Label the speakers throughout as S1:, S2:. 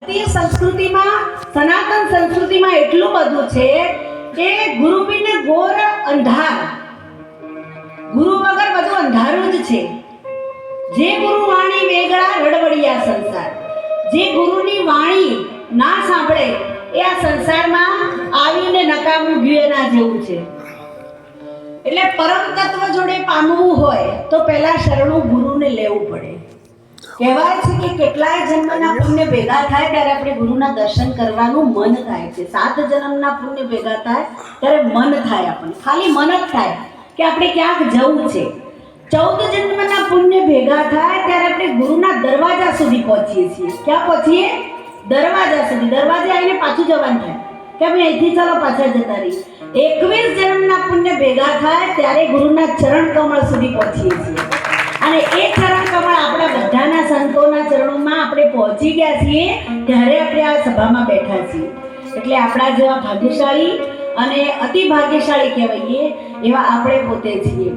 S1: સંસ્કૃતિમાં સનાતન સંસ્કૃતિમાં એટલું બધું છે કે ગુરુ બિન ઘોર અંધાર, ગુરુ વગર બધું અંધારું જ છે. જે ગુરુ વાણી વેગળા રડવડિયા સંસાર, જે ગુરુની વાણી ના સાંભળે એ આ સંસારમાં આવીને નકામું ગયું એના જેવું છે. એટલે પરમ તત્વ જોડે પામવું હોય તો પહેલા શરણું ગુરુને લેવું પડે. કહેવાય છે કે કેટલાય જન્મના પુણ્ય ભેગા થાય ત્યારે આપણે ગુરુના દર્શન કરવાનું મન થાય છે. 7 જન્મના પુણ્ય ભેગા થાય ત્યારે મન થાય, આપણને ખાલી મન જ થાય કે આપણે ક્યાંક જવું છે. 14 જન્મના પુણ્ય ભેગા થાય ત્યારે આપણે ગુરુના દરવાજા સુધી પહોંચીએ છીએ. ક્યાં પહોંચીએ? દરવાજા સુધી. દરવાજે આવીને પાછું જવાનું થાય કે અમે અહીંથી ચાલો પાછા જતા રહીએ. 21 જન્મના પુણ્ય ભેગા થાય ત્યારે ગુરુના ચરણ કમળ સુધી પહોંચીએ છીએ. અને એ ચરણ કમળ આપણા બધાના સંતોના ચરણોમાં આપણે પહોંચી ગયા છીએ ત્યારે આપણે આ સભામાં બેઠા છીએ. એટલે આપણા જેવા ભાગ્યશાળી અને અતિ ભાગ્યશાળી કહેવાઈએ એવા આપણે પોતે છીએ.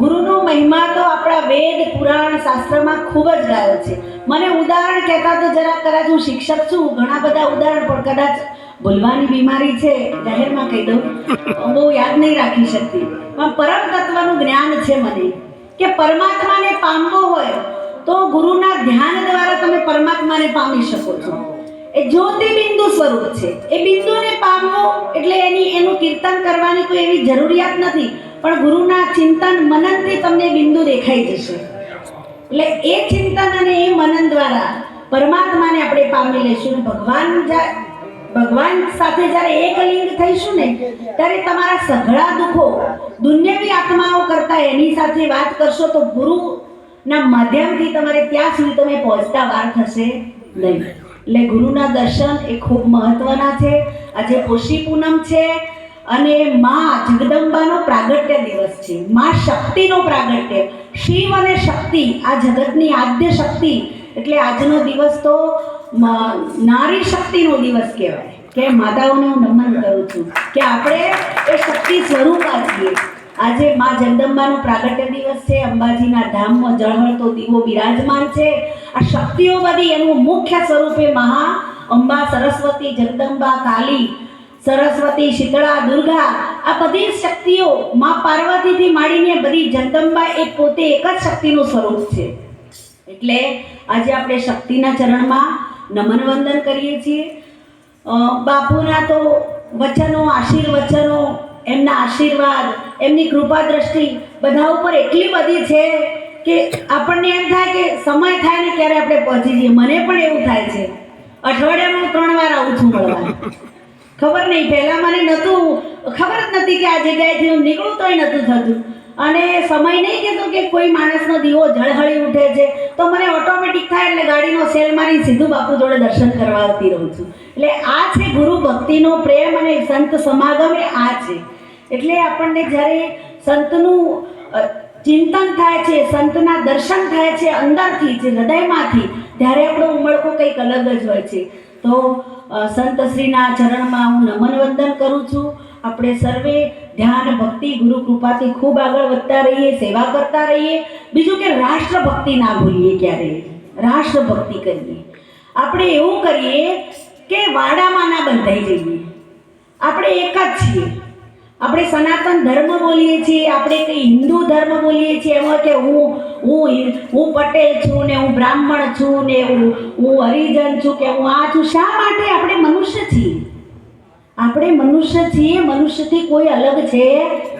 S1: ગુરુનો મહિમા તો આપણા વેદ પુરાણ શાસ્ત્રમાં ખૂબ જ ગાયો છે. મને ઉદાહરણ કહેતા તો જરા કદાચ હું શિક્ષક છું, ઘણા બધા ઉદાહરણ પણ કદાચ ભૂલવાની બીમારી છે, જાહેરમાં કહી દઉં, બહુ યાદ નહીં રાખી શકતી. પણ પરમ તત્વનું જ્ઞાન છે મને કે પરમાત્માને પામવો હોય તો ગુરુના ધ્યાન દ્વારા તમે પરમાત્માને પામી શકો છો. એ જ્યોતિ બિંદુ સ્વરૂપ છે. એ બિંદુને પામવો એટલે એનું કીર્તન કરવાની કોઈ એવી જરૂરિયાત નથી, પણ ગુરુના ચિંતન મનનથી તમને બિંદુ દેખાઈ જશે. એટલે એ ચિંતન અને એ મનન દ્વારા પરમાત્માને આપણે પામી લઈશું. ભગવાન સાથે જ્યારે એક લિંગ થઈશું ને ત્યારે તમારા સઘળા દુઃખો દુન્યવી આત્માઓ કરતા એની સાથે વાત કરશો તો ગુરુના માધ્યમથી તમારે ત્યાં સુધી તમે પહોંચતા વાર થશે નહીં. એટલે ગુરુના દર્શન એ ખૂબ મહત્વના છે. આજે પોષી પૂનમ છે અને માં જગદંબાનો પ્રાગટ્ય દિવસ છે. માં શક્તિનો પ્રાગટ્ય, શિવ અને શક્તિ આ જગતની આદ્ય શક્તિ. એટલે આજનો દિવસ તો નારી શક્તિનો દિવસ કહેવાય કે માતાઓને હું નમન કરું છું કે આપણે એ શક્તિ સ્વરૂપા છીએ. આજે માં જગદંબાનો પ્રાગટ્ય દિવસ છે. અંબાજીના ધામમાં જળહળતો દીવો બિરાજમાન છે. આ શક્તિઓ બધી એનું મુખ્ય સ્વરૂપે મહા અંબા, સરસ્વતી, જગદંબા, કાલી, સરસ્વતી, શીતળા, દુર્ગા, આ બધી શક્તિઓ માં પાર્વતીથી માંડીને બધી જગદંબા એ પોતે એક જ શક્તિનું સ્વરૂપ છે. એટલે આજે આપણે શક્તિના ચરણમાં નમન વંદન કરીએ છીએ. બાપુના તો વચનો, આશીર્વચનો, એમના આશીર્વાદ, એમની કૃપા દ્રષ્ટિ બધા ઉપર એટલી બધી છે કે આપણને એમ થાય કે સમય થાય ને ક્યારે આપણે પહોંચી જઈએ. મને પણ એવું થાય છે. અઠવાડિયામાં 3 વાર આવું છું મળવા. ખબર નહીં, પહેલાં મને નહોતું ખબર જ નથી કે આ જગ્યાએથી હું નીકળું તોય નહોતું થતું. અને સમય નહીં કહેતો કે કોઈ માણસનો દીવો જળહળી ઉઠે છે તો મને ઓટોમેટિક થાય એટલે ગાડીનો સેલ મારી સીધું બાપુ જોડે દર્શન કરવા આવતી રહું છું. એટલે આ છે ગુરુ ભક્તિનો પ્રેમ અને સંત સમાગમ. એ આ છે. એટલે આપણને જ્યારે સંતનું ચિંતન થાય છે, સંતના દર્શન થાય છે અંદરથી, જે હૃદયમાંથી, ત્યારે આપણો ઉમળકો કંઈક અલગ જ હોય છે. તો સંતશ્રીના ચરણમાં હું નમન વંદન કરું છું. આપણે સર્વે ધ્યાન ભક્તિ ગુરુ કૃપાથી ખૂબ આગળ વધતા રહીએ, સેવા કરતા રહીએ. બીજું કે રાષ્ટ્રભક્તિ ના ભૂલીએ ક્યારેય. રાષ્ટ્રભક્તિ કરીએ. આપણે એવું કરીએ કે વાડામાં ના બંધાઈ જઈએ. આપણે એક જ છીએ. આપણે સનાતન ધર્મ બોલીએ છીએ, આપણે કંઈ હિન્દુ ધર્મ બોલીએ છીએ એમાં કે હું પટેલ છું ને હું બ્રાહ્મણ છું ને હું હરિજન છું કે હું આ છું. શા માટે? આપણે મનુષ્ય છીએ. આપણે મનુષ્ય છીએ. મનુષ્યથી કોઈ અલગ છે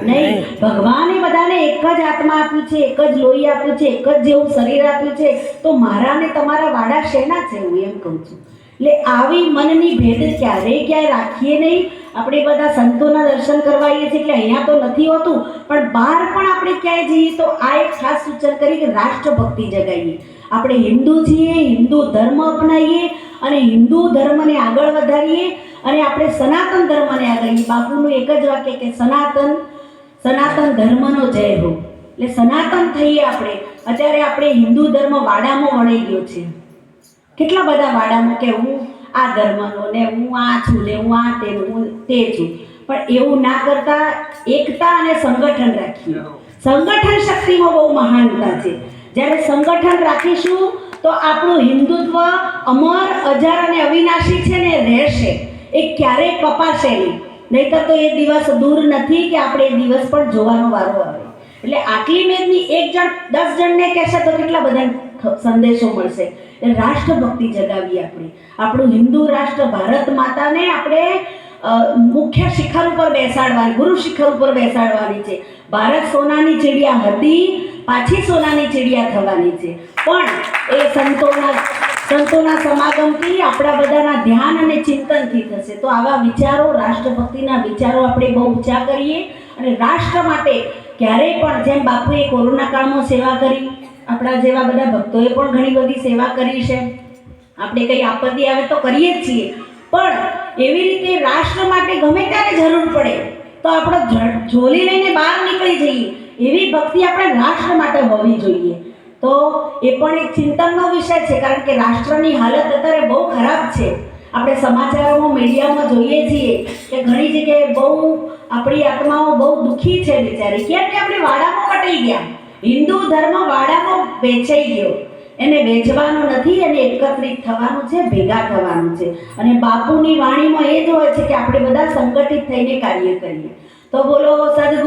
S1: નહીં. ભગવાને બધાને એક જ આત્મા આપ્યું છે, એક જ લોહી આપ્યું છે, એક જ જેવું શરીર આપ્યું છે. તો મારા ને તમારા વાડા શેના છે? હું એમ કહું છું. એટલે આવી મનની ભેદ ક્યાંય રાખીએ નહીં. આપણે બધા સંતોના દર્શન કરવાઈએ છીએ એટલે અહીંયા તો નથી હોતું, પણ બહાર પણ આપણે ક્યાંય જઈએ તો આ એક ખાસ સૂચન કરી કે રાષ્ટ્રભક્તિ જગાવીએ. આપણે હિન્દુ છીએ, હિન્દુ ધર્મ અપનાવીએ અને હિન્દુ ધર્મને આગળ વધારીએ અને આપણે સનાતન ધર્મને આગળ. બાપુનું એક જ વાક્ય કે સનાતન ધર્મનો જય હો. એટલે સનાતન થઈએ આપણે. અત્યારે આપણે હિન્દુ ધર્મ વાડામાં વળી ગયો છે. કેટલા બધા વાડામાં કે હું આ ધર્મનો ને હું આ છું ને હું આ તે છું. પણ એવું ના કરતા એકતા અને સંગઠન રાખીએ. સંગઠન શક્તિમાં બહુ મહાનતા છે. જ્યારે સંગઠન રાખીશું તો આપણું હિન્દુત્વ અમર, અજર અને અવિનાશી છે ને રહેશે, એ ક્યારેય કપાશે નહીં. નહીંતર તો એ દિવસ દૂર નથી કે આપણે એ દિવસ પણ જોવાનો વારો આવે. એટલે આટલી મેદની એક જણ 10 જણને કહેશે તો કેટલા બધા સંદેશો મળશે. એટલે રાષ્ટ્રભક્તિ જગાવી આપણું હિન્દુ રાષ્ટ્ર ભારત માતાને આપણે મુખ્ય શિખર ઉપર બેસાડવાની, ગુરુ શિખર ઉપર બેસાડવાની છે. ભારત સોનાની ચીડિયા હતી, પાછી સોનાની ચીડિયા થવાની છે. પણ એ સંતોના સમાગમથી આપણા બધાના ધ્યાન અને ચિંતનથી થશે. તો આવા વિચારો, રાષ્ટ્રભક્તિના વિચારો આપણે બહુ ઊંચા કરીએ અને રાષ્ટ્ર માટે ક્યારેય પણ, જેમ બાપુએ કોરોના કાળમાં સેવા કરી, આપણા જેવા બધા ભક્તોએ પણ ઘણી બધી સેવા કરી છે. આપણે કંઈ આપત્તિ આવે તો કરીએ જ છીએ, પણ એવી રીતે રાષ્ટ્ર માટે ગમે ત્યારે જરૂર પડે તો આપણે ઝોલી લઈને બહાર નીકળી જઈએ, એવી ભક્તિ આપણે રાષ્ટ્ર માટે હોવી જોઈએ. તો એ પણ એક ચિંતનનો વિષય છે, કારણ કે રાષ્ટ્રની હાલત અત્યારે બહુ ખરાબ છે. આપણે સમાચારોમાં, મીડિયામાં જોઈએ છીએ કે ઘણી જગ્યાએ બહુ આપણી આત્માઓ બહુ દુઃખી છે બિચારી. કેમ કે આપણે વાડામાં કટાઈ ગયા. હિન્દુ ધર્મ વાડામાં વેચાઈ ગયો. એને વેચવાનો નથી, એને એકત્રિત થવાનું છે, ભેગા થવાનું છે. અને બાપુની વાણીમાં એ જ હોય છે કે આપણે બધા સંગઠિત થઈને કાર્ય કરીએ. તો બોલો સદગુરુ